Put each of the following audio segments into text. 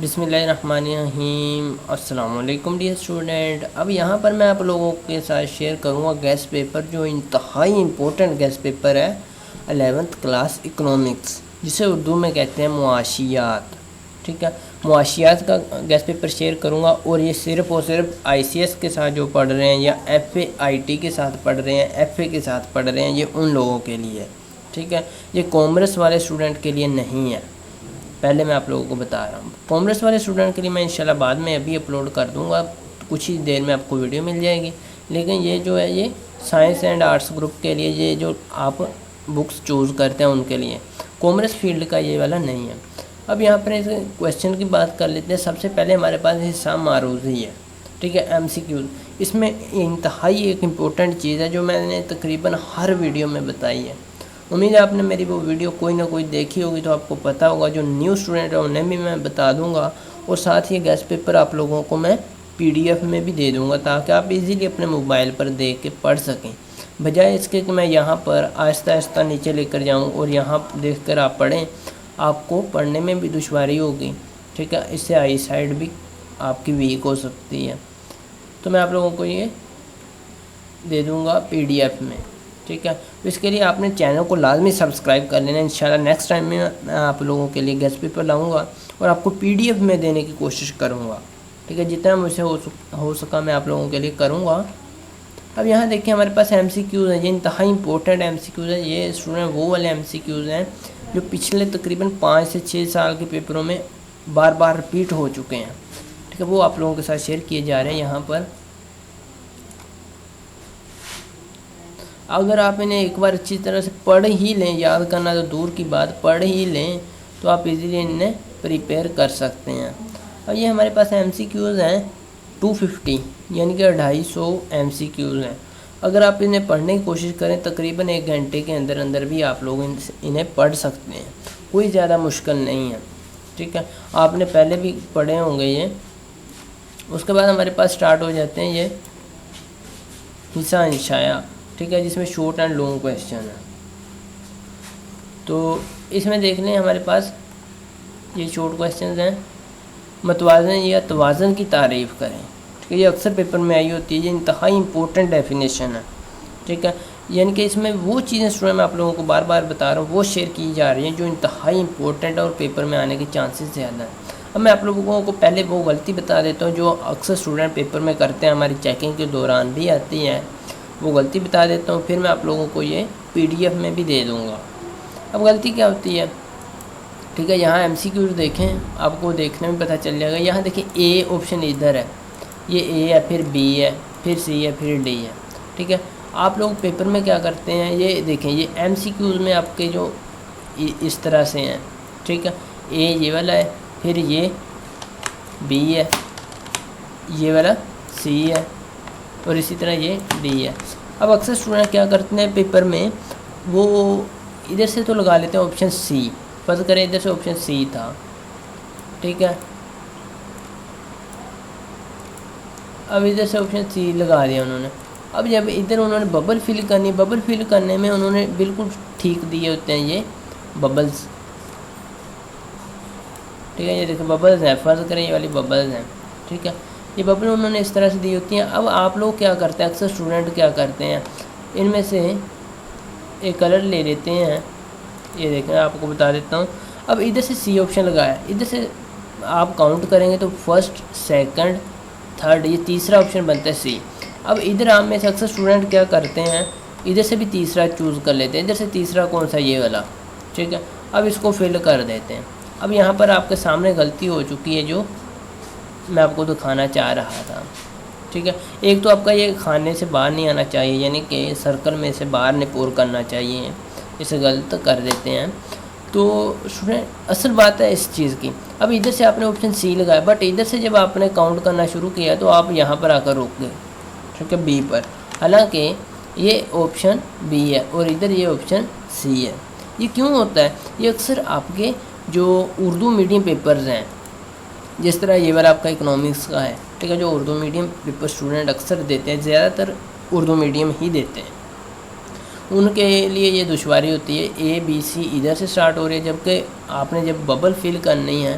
بسم اللہ الرحمن الرحیم۔ السلام علیکم ڈیئر اسٹوڈنٹ۔ اب یہاں پر میں آپ لوگوں کے ساتھ شیئر کروں گا گیسٹ پیپر، جو انتہائی امپورٹنٹ گیسٹ پیپر ہے 11th کلاس اکنامکس، جسے اردو میں کہتے ہیں معاشیات۔ ٹھیک ہے، معاشیات کا گیسٹ پیپر شیئر کروں گا، اور یہ صرف اور صرف آئی سی ایس کے ساتھ جو پڑھ رہے ہیں، یا ایف اے آئی ٹی کے ساتھ پڑھ رہے ہیں، ایف اے کے ساتھ پڑھ رہے ہیں، یہ ان لوگوں کے لیے۔ ٹھیک ہے، یہ کامرس والے اسٹوڈنٹ کے لیے نہیں ہے، پہلے میں آپ لوگوں کو بتا رہا ہوں۔ کامرس والے اسٹوڈنٹ کے لیے میں انشاءاللہ بعد میں ابھی اپلوڈ کر دوں گا، کچھ ہی دیر میں آپ کو ویڈیو مل جائے گی۔ لیکن یہ جو ہے، یہ سائنس اینڈ آرٹس گروپ کے لیے، یہ جو آپ بکس چوز کرتے ہیں ان کے لیے، کامرس فیلڈ کا یہ والا نہیں ہے۔ اب یہاں پر اس کویشچن کی بات کر لیتے ہیں۔ سب سے پہلے ہمارے پاس حصہ معروضی ہے، ٹھیک ہے، ایم سی کیوز۔ اس میں انتہائی ایک امپورٹنٹ چیز ہے جو میں نے تقریباً ہر ویڈیو میں بتائی ہے۔ امید ہے آپ نے میری وہ ویڈیو کوئی نہ کوئی دیکھی ہوگی، تو آپ کو پتہ ہوگا۔ جو نیو اسٹوڈنٹ ہیں انہیں بھی میں بتا دوں گا، اور ساتھ ہی گیسٹ پیپر آپ لوگوں کو میں پی ڈی ایف میں بھی دے دوں گا، تاکہ آپ ایزیلی اپنے موبائل پر دیکھ کے پڑھ سکیں، بجائے اس کے کہ میں یہاں پر آہستہ آہستہ نیچے لے کر جاؤں اور یہاں دیکھ کر آپ پڑھیں۔ آپ کو پڑھنے میں بھی دشواری ہوگی، ٹھیک ہے، اس سے آئی سائڈ بھی آپ کی ویک ہو سکتی ہے۔ تو میں آپ لوگوں کو یہ دے دوں گا پی ڈی ایف میں، ٹھیک ہے۔ تو اس کے لیے آپ نے چینل کو لازمی سبسکرائب کر لینا۔ انشاءاللہ نیکسٹ ٹائم میں آپ لوگوں کے لیے گیسٹ پیپر لاؤں گا، اور آپ کو پی ڈی ایف میں دینے کی کوشش کروں گا، ٹھیک ہے، جتنا مجھ سے ہو سکا میں آپ لوگوں کے لیے کروں گا۔ اب یہاں دیکھیں ہمارے پاس ایم سی کیوز ہیں، یہ انتہائی امپورٹنٹ ایم سی کیوز ہیں۔ یہ اسٹوڈنٹ وہ والے ایم سی کیوز ہیں جو پچھلے تقریباً 5 سے 6 سال کے پیپروں میں بار بار رپیٹ ہو چکے ہیں، ٹھیک ہے، وہ آپ لوگوں کے ساتھ شیئر کیے جا رہے ہیں یہاں پر۔ اگر آپ انہیں ایک بار اچھی طرح سے پڑھ ہی لیں، یاد کرنا تو دور کی بات، پڑھ ہی لیں، تو آپ ایزیلی انہیں پریپیئر کر سکتے ہیں۔ اور یہ ہمارے پاس ایم سی کیوز ہیں 250، یعنی کہ 250 ایم سی کیوز ہیں۔ اگر آپ انہیں پڑھنے کی کوشش کریں، تقریباً 1 گھنٹے کے اندر اندر بھی آپ لوگ انہیں پڑھ سکتے ہیں، کوئی زیادہ مشکل نہیں ہے، ٹھیک ہے۔ آپ نے پہلے بھی پڑھے ہوں گے یہ۔ اس کے بعد ہمارے پاس سٹارٹ ہو جاتے ہیں یہ حصہ انشاء، ٹھیک ہے، جس میں شارٹ اینڈ لانگ کویشچن ہے۔ تو اس میں دیکھ لیں ہمارے پاس یہ شارٹ کویشچنز ہیں۔ متوازن یا توازن کی تعریف کریں، ٹھیک ہے، یہ اکثر پیپر میں آئی ہوتی ہے، یہ انتہائی امپورٹنٹ ڈیفینیشن ہے، ٹھیک ہے۔ یعنی کہ اس میں وہ چیزیں اسٹوڈنٹ میں آپ لوگوں کو بار بار بتا رہا ہوں، وہ شیئر کی جا رہی ہیں جو انتہائی امپورٹنٹ اور پیپر میں آنے کے چانسز زیادہ ہیں۔ اب میں آپ لوگوں کو پہلے وہ غلطی بتا دیتا ہوں جو اکثر اسٹوڈنٹ پیپر میں کرتے ہیں، ہماری چیکنگ کے دوران بھی آتی ہے، وہ غلطی بتا دیتا ہوں، پھر میں آپ لوگوں کو یہ پی ڈی ایف میں بھی دے دوں گا۔ اب غلطی کیا ہوتی ہے، ٹھیک ہے، یہاں ایم سی کیوز دیکھیں، آپ کو دیکھنے میں پتہ چل جائے گا۔ یہاں دیکھیں اے آپشن ادھر ہے، یہ اے ہے، پھر بی ہے، پھر سی ہے، پھر ڈی ہے، ٹھیک ہے۔ آپ لوگ پیپر میں کیا کرتے ہیں، یہ دیکھیں، یہ ایم سی کیوز میں آپ کے جو اس طرح سے ہیں، ٹھیک ہے، اے یہ والا ہے، پھر یہ بی ہے، یہ والا سی ہے، اور اسی طرح یہ ڈی ہے۔ اب اکثر اسٹوڈنٹ کیا کرتے ہیں پیپر میں، وہ ادھر سے تو لگا لیتے ہیں آپشن سی، فرض کریں ادھر سے آپشن سی تھا، ٹھیک ہے، اب ادھر سے آپشن سی لگا دیا انہوں نے۔ اب جب ادھر انہوں نے ببل فل کرنی، ببل فل کرنے میں انہوں نے بالکل ٹھیک دیے ہوتے ہیں یہ ببلز، ٹھیک ہے، یہ دیکھیں ببلز ہیں، فرض کریں یہ والی ببلز ہیں، ٹھیک ہے، یہ ببل انہوں نے اس طرح سے دی ہوتی ہیں۔ اب آپ لوگ کیا کرتے ہیں، اکثر اسٹوڈنٹ کیا کرتے ہیں، ان میں سے ایک کلر لے لیتے ہیں، یہ دیکھیں آپ کو بتا دیتا ہوں۔ اب ادھر سے سی آپشن لگایا، ادھر سے آپ کاؤنٹ کریں گے تو فرسٹ، سیکنڈ، تھرڈ، یہ تیسرا آپشن بنتا ہے سی۔ اب ادھر آپ میں سے اکثر اسٹوڈنٹ کیا کرتے ہیں، ادھر سے بھی تیسرا چوز کر لیتے ہیں، ادھر سے تیسرا کون سا، یہ والا، ٹھیک ہے۔ اب اس کو فل کر دیتے ہیں۔ اب یہاں پر آپ کے سامنے غلطی ہو چکی ہے جو میں آپ کو دکھانا چاہ رہا تھا، ٹھیک ہے۔ ایک تو آپ کا یہ خانے سے باہر نہیں آنا چاہیے، یعنی کہ سرکل میں سے باہر نہیں پور کرنا چاہیے، اسے غلط کر دیتے ہیں۔ تو اسٹوڈنٹ اصل بات ہے اس چیز کی، اب ادھر سے آپ نے آپشن سی لگایا، بٹ ادھر سے جب آپ نے کاؤنٹ کرنا شروع کیا تو آپ یہاں پر آ کر رک گئے، ٹھیک ہے، بی پر، حالانکہ یہ آپشن بی ہے اور ادھر یہ آپشن سی ہے۔ یہ کیوں ہوتا ہے، یہ اکثر آپ کے جو اردو میڈیم پیپرز ہیں، جس طرح یہ والا آپ کا اکنامکس کا ہے، ٹھیک ہے، جو اردو میڈیم پیپر اسٹوڈنٹ اکثر دیتے ہیں، زیادہ تر اردو میڈیم ہی دیتے ہیں، ان کے لیے یہ دشواری ہوتی ہے۔ اے بی سی ادھر سے سٹارٹ ہو رہی ہے، جبکہ آپ نے جب ببل فل کرنی ہے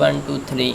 1 2 3।